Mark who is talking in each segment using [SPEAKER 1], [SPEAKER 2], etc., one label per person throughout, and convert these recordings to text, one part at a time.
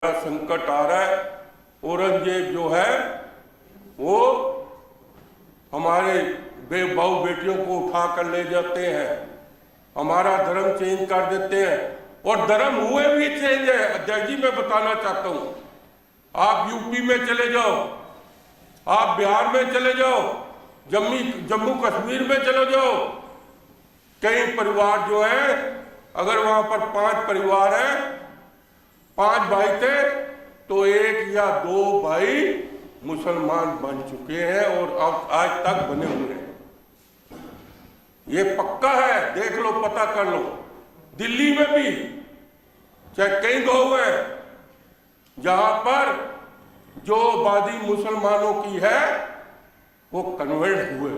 [SPEAKER 1] संकट आ रहा है। औरंगजेब जो है वो हमारे बहु बेटियों को उठा कर ले जाते हैं, हमारा धर्म चेंज कर देते हैं, और धर्म हुए भी चेंज है। अध्यक्ष जी, मैं बताना चाहता हूं, आप यूपी में चले जाओ, आप बिहार में चले जाओ, जम्मू कश्मीर में चले जाओ, कई परिवार जो है, अगर वहां पर 5 परिवार है, 5 भाई थे तो 1 या 2 भाई मुसलमान बन चुके हैं और आज तक बने हुए हैं। ये पक्का है, देख लो, पता कर लो। दिल्ली में भी चाहे कई गांव हैं जहां पर जो आबादी मुसलमानों की है वो कन्वर्ट हुए,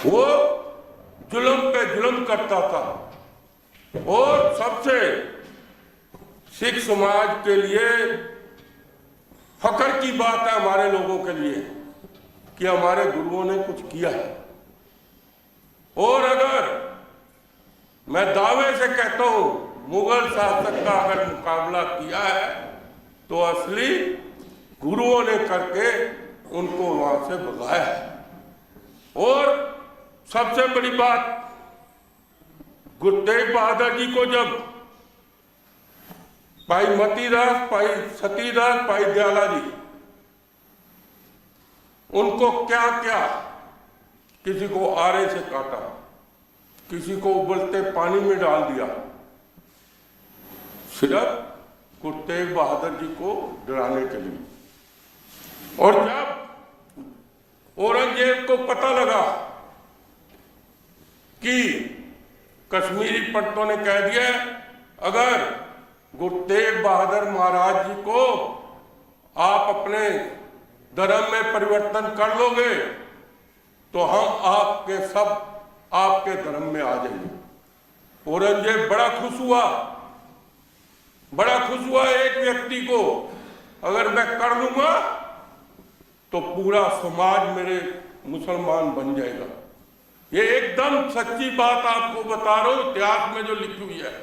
[SPEAKER 1] वो जुल्म पे जुल्म करता था। और सबसे सिख समाज के लिए फख्र की बात है, हमारे लोगों के लिए, कि हमारे गुरुओं ने कुछ किया है। और अगर मैं दावे से कहता हूं, मुगल शासक का अगर मुकाबला किया है तो असली गुरुओं ने करके उनको वहां से भगाया है। और सबसे बड़ी बात, गुरु तेग बहादुर जी को जब भाई मतीदास, भाई सतीदास, भाई दयाला जी, उनको क्या क्या, किसी को आरे से काटा, किसी को उबलते पानी में डाल दिया, सिर्फ गुरु तेग बहादुर जी को डराने के लिए। और जब औरंगजेब को पता लगा कि कश्मीरी पंडितों ने कह दिया अगर गुरु तेग बहादुर महाराज जी को आप अपने धर्म में परिवर्तन कर लोगे तो हम आपके सब आपके धर्म में आ जाएंगे। औरंगजेब बड़ा खुश हुआ, बड़ा खुश हुआ। एक व्यक्ति को अगर मैं कर लूंगा तो पूरा समाज मेरे मुसलमान बन जाएगा। ये एकदम सच्ची बात आपको बता रहा हूं, इतिहास में जो लिखी हुई है।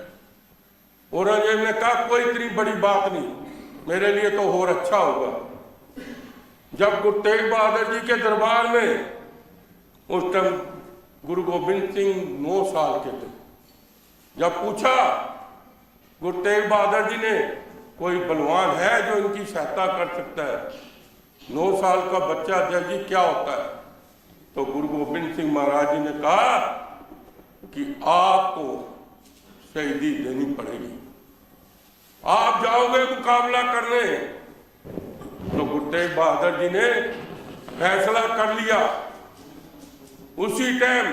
[SPEAKER 1] औरंगजेब ने कहा कोई इतनी बड़ी बात नहीं, मेरे लिए तो और अच्छा होगा। जब गुरु तेग बहादुर जी के दरबार में उस टाइम गुरु गोविंद सिंह 9 साल के थे, जब पूछा गुरु तेग बहादुर जी ने कोई बलवान है जो इनकी सहायता कर सकता है, 9 साल का बच्चा, अध्यक्ष जी क्या होता है? तो गुरु गोविंद सिंह महाराज जी ने कहा कि आपको शहीदी देनी पड़ेगी, आप जाओगे मुकाबला करने। तो गुरु तेग बहादुर जी ने फैसला कर लिया, उसी टाइम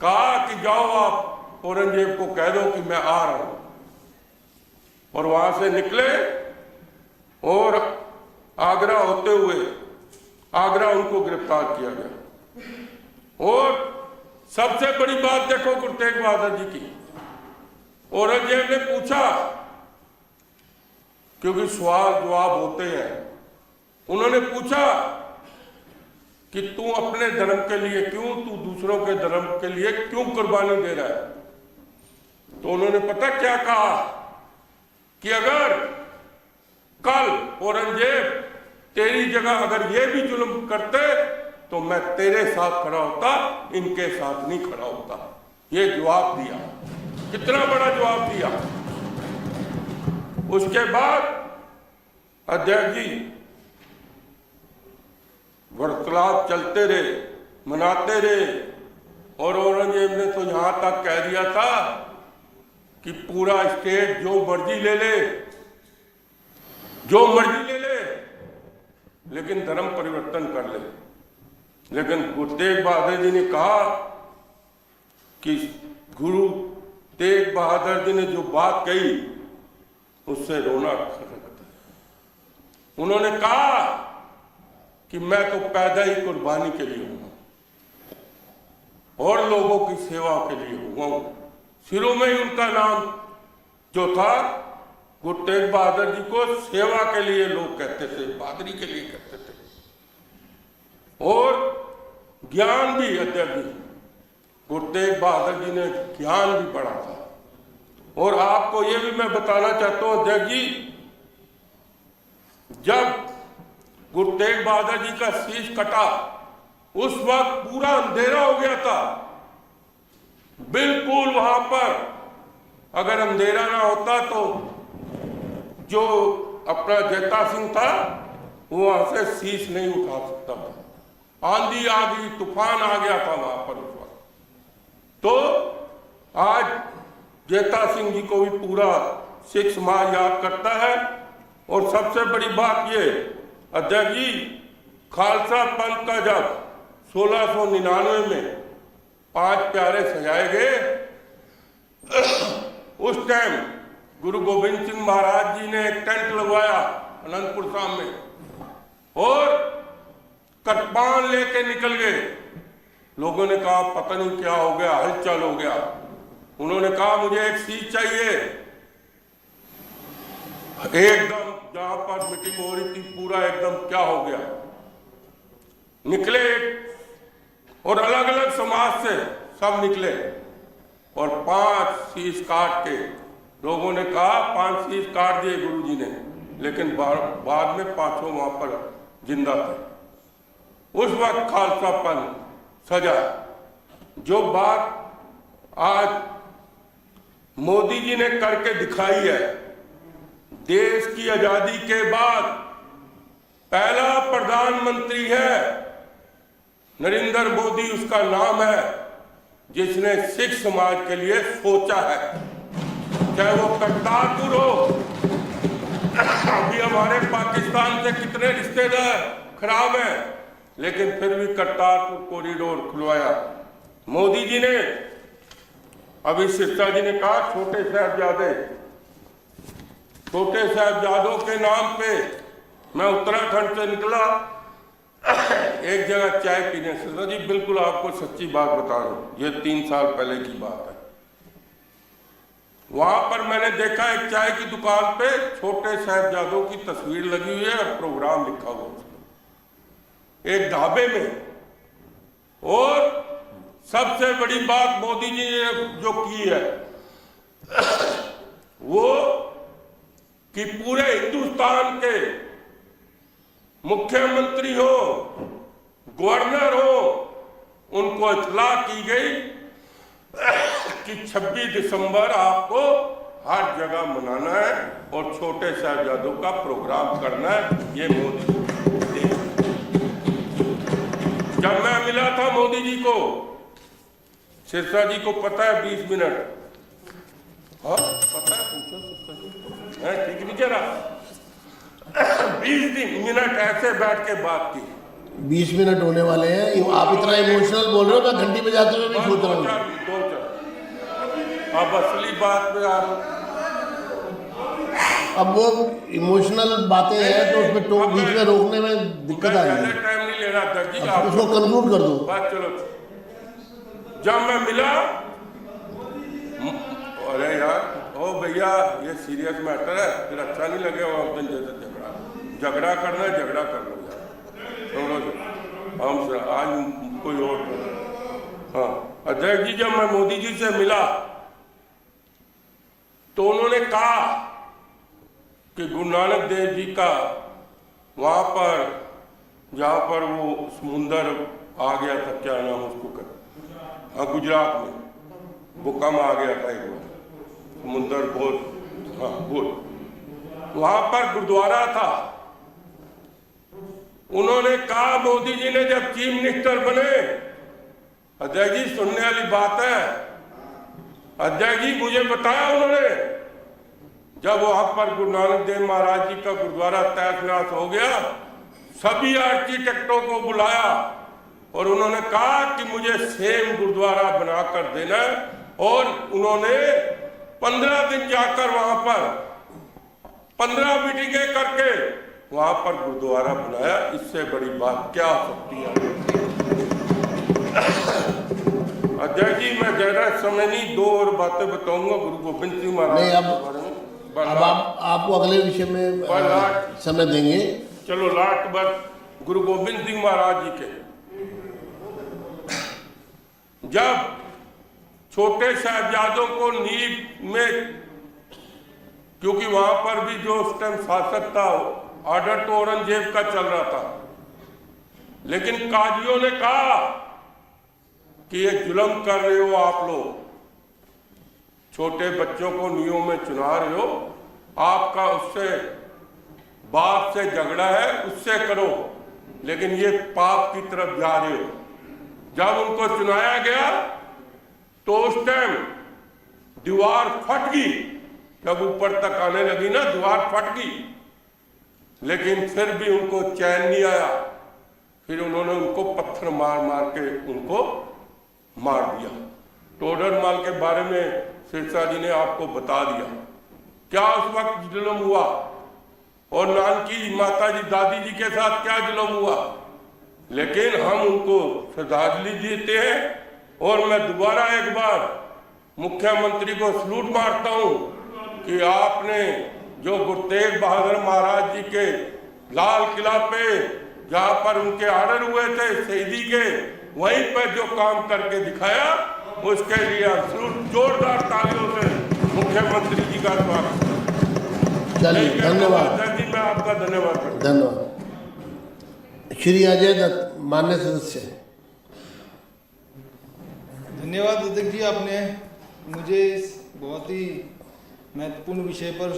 [SPEAKER 1] कहा कि जाओ आप औरंगजेब को कह दो कि मैं आ रहा हूं। और वहां से निकले और आगरा होते हुए आगरा उनको गिरफ्तार किया गया। और सबसे बड़ी बात देखो गुरु तेग बहादुर जी की, औरंगजेब ने पूछा, क्योंकि सवाल जवाब होते हैं, उन्होंने पूछा कि तू अपने धर्म के लिए क्यों, तू दूसरों के धर्म के लिए क्यों कुर्बानी दे रहा है? तो उन्होंने पता क्या कहा कि अगर कल औरंगजेब तेरी जगह अगर ये भी जुल्म करते तो मैं तेरे साथ खड़ा होता, इनके साथ नहीं खड़ा होता। ये जवाब दिया, कितना बड़ा जवाब दिया। उसके बाद अध्यक्ष जी वार्तालाप चलते रहे, मनाते रहे, और औरंगजेब ने तो यहां तक कह दिया था कि पूरा स्टेट जो मर्जी ले ले, जो मर्जी ले ले, लेकिन धर्म परिवर्तन कर ले। लेकिन गुरु तेग बहादुर जी ने कहा कि गुरु तेग बहादुर जी ने जो बात कही उससे रोना खटकता है। उन्होंने कहा कि मैं तो पैदा ही कुर्बानी के लिए हुआ और लोगों की सेवा के लिए हुआ हूं। शुरू में ही उनका नाम जो था, गुरु तेग बहादुर जी को सेवा के लिए लोग कहते थे, बहादुरी के लिए कहते थे। और ज्ञान भी, अध्यक्ष जी, गुरु तेग बहादुर जी ने ज्ञान भी पढ़ा था। और आपको ये भी मैं बताना चाहता हूं अध्यक्ष जी, जब गुरु तेग बहादुर जी का शीश कटा उस वक्त पूरा अंधेरा हो गया था। बिल्कुल वहां पर अगर अंधेरा ना होता तो जो अपना जैता सिंह था वो वहां से शीश नहीं उठा सकता था। आंधी आ गई, तूफान आ गया था वहां पर उस वक्त। तो आज जैता सिंह जी को भी पूरा सिख समाज याद करता है। और सबसे बड़ी बात ये अध्यक्ष जी, खालसा पंथ का जब 1699 में 5 प्यारे सजाए गए, उस टाइम गुरु गोविंद सिंह महाराज जी ने एक टेंट लगवाया अनंतपुर साहब में और कृपान लेके निकल गए। लोगों ने कहा पता नहीं क्या हो गया, हलचल हो गया। उन्होंने कहा मुझे एक सीट चाहिए। एकदम जहां पर मीटिंग हो रही थी पूरा एकदम क्या हो गया, निकले और अलग अलग समाज से सब निकले और 5 शीश काट के लोगों ने कहा 5 शीश काट दिए गुरुजी ने, लेकिन बाद में 5 वहां पर जिंदा थे। उस वक्त खालसा पंथ सजा। जो बात आज मोदी जी ने करके दिखाई है, देश की आजादी के बाद पहला प्रधानमंत्री है नरेंद्र मोदी, उसका नाम है, जिसने सिख समाज के लिए सोचा है। चाहे वो करतारपुर हो, अभी हमारे पाकिस्तान से कितने रिश्तेदार खराब हैं, लेकिन फिर भी करतारपुर कॉरिडोर खुलवाया मोदी जी ने। अभी सिरसा जी ने कहा छोटे साहबजादों के नाम पे मैं उत्तराखंड से निकला एक जगह चाय पीने। सिरसा जी बिल्कुल आपको सच्ची बात बता रहा हूं, ये 3 साल पहले की बात है। वहां पर मैंने देखा एक चाय की दुकान पे छोटे साहबजादों की तस्वीर लगी हुई है और प्रोग्राम लिखा हुआ है एक ढाबे में। और सबसे बड़ी बात मोदी जी ने जो की है वो कि पूरे हिंदुस्तान के मुख्यमंत्री हो, गवर्नर हो, उनको इत्तला की गई कि 26 दिसंबर आपको हर जगह मनाना है और छोटे साहबजादों का प्रोग्राम करना है। ये मोदी जब मैं मिला था मोदी जी को, सिरसा जी को पता है 20 मिनट, हाँ पता है, पूछो ठीक नहीं कह रहा, 20 मिनट ऐसे बैठ के बात की।
[SPEAKER 2] 20 मिनट होने वाले हैं, आप इतना इमोशनल बोल रहे हो, मैं घंटी बजाते हुए भी सोच रहा हूँ।
[SPEAKER 1] अब असली बात में
[SPEAKER 2] अब वो इमोशनल बातें हैं तो उसमें तो बीच में रोकने में दिक्कत आ रही है।
[SPEAKER 1] टाइम नहीं लेना दर्जी,
[SPEAKER 2] उसको कंक्लूड कर दो
[SPEAKER 1] बात। चलो, जब मैं मिला, अरे यार ओ भैया ये सीरियस मैटर है, फिर अच्छा नहीं लगेगा उस दिन जैसे झगड़ा करना है, झगड़ा कर लो यार, छोड़ो हम आज कोई और। हाँ अध्यक्ष जी, जब मैं मोदी जी से मिला तो उन्होंने कहा कि गुरु नानक देव जी का वहां पर जहां पर वो समुंदर आ गया था, क्या नाम उसको कर, हाँ गुजरात में भूकंप आ गया था एक बार, समुंदर बहुत, हाँ बहुत, वहां पर गुरुद्वारा था। उन्होंने कहा मोदी जी ने जब चीफ मिनिस्टर बने, अध्यक्ष जी सुनने वाली बात है, अध्यक्ष जी मुझे बताया उन्होंने, जब वहां पर गुरु नानक देव महाराज जी का गुरुद्वारा तहस हो गया, सभी आर्किटेक्टों को बुलाया और उन्होंने कहा कि मुझे सेम गुरुद्वारा बनाकर देना। और उन्होंने 15 दिन जाकर वहां पर 15 मीटिंगें करके वहां पर गुरुद्वारा बनाया। इससे बड़ी बात क्या हो सकती है? अजय जी मैं ज्यादा समय नहीं, 2 और बातें बताऊंगा गुरु गोविंद सिंह महाराज के बारे में।
[SPEAKER 2] अब आपको अगले विषय में समय देंगे।
[SPEAKER 1] चलो लास्ट बार गुरु गोविंद सिंह महाराज जी के, जब छोटे साहबजादों को नींव में क्योंकि वहां पर भी जो उस टाइम शासक था, ऑर्डर तो औरंगजेब का चल रहा था, लेकिन काजियों ने कहा कि ये जुल्म कर रहे हो आप लोग, छोटे बच्चों को नियों में चुना रहे हो, आपका उससे बाप से झगड़ा है, उससे करो, लेकिन ये पाप की तरफ जा रहे हो। जब उनको चुनाया गया तो उस टाइम दीवार फट गई, जब ऊपर तक आने लगी ना दीवार फट गई, लेकिन फिर भी उनको चैन नहीं आया। फिर उन्होंने उनको पत्थर मार मार के उनको मार दिया। टोडर माल के बारे में सिरसा जी ने आपको बता दिया क्या उस वक्त जुल्म हुआ, और नानकी माता जी दादी जी के साथ क्या जुल्म हुआ, लेकिन हम उनको श्रद्धांजलि देते हैं। और मैं दोबारा एक बार मुख्यमंत्री को सलूट मारता हूं कि आपने जो गुरु तेग बहादुर महाराज जी के लाल किला पे जहां पर उनके ऑर्डर हुए थे शहीदी के, वहीं पर जो काम करके दिखाया, उसके लिए सलूट, जोरदार तालियों से मुख्यमंत्री जी का स्वागत।
[SPEAKER 2] चलिए, धन्यवाद।
[SPEAKER 1] जी मैं आपका धन्यवाद करता हूं।
[SPEAKER 2] धन्यवाद। श्री अजय दत्त, मान्य सदस्य।
[SPEAKER 3] धन्यवाद अध्यक्ष जी, आपने मुझे इस बहुत ही महत्वपूर्ण विषय पर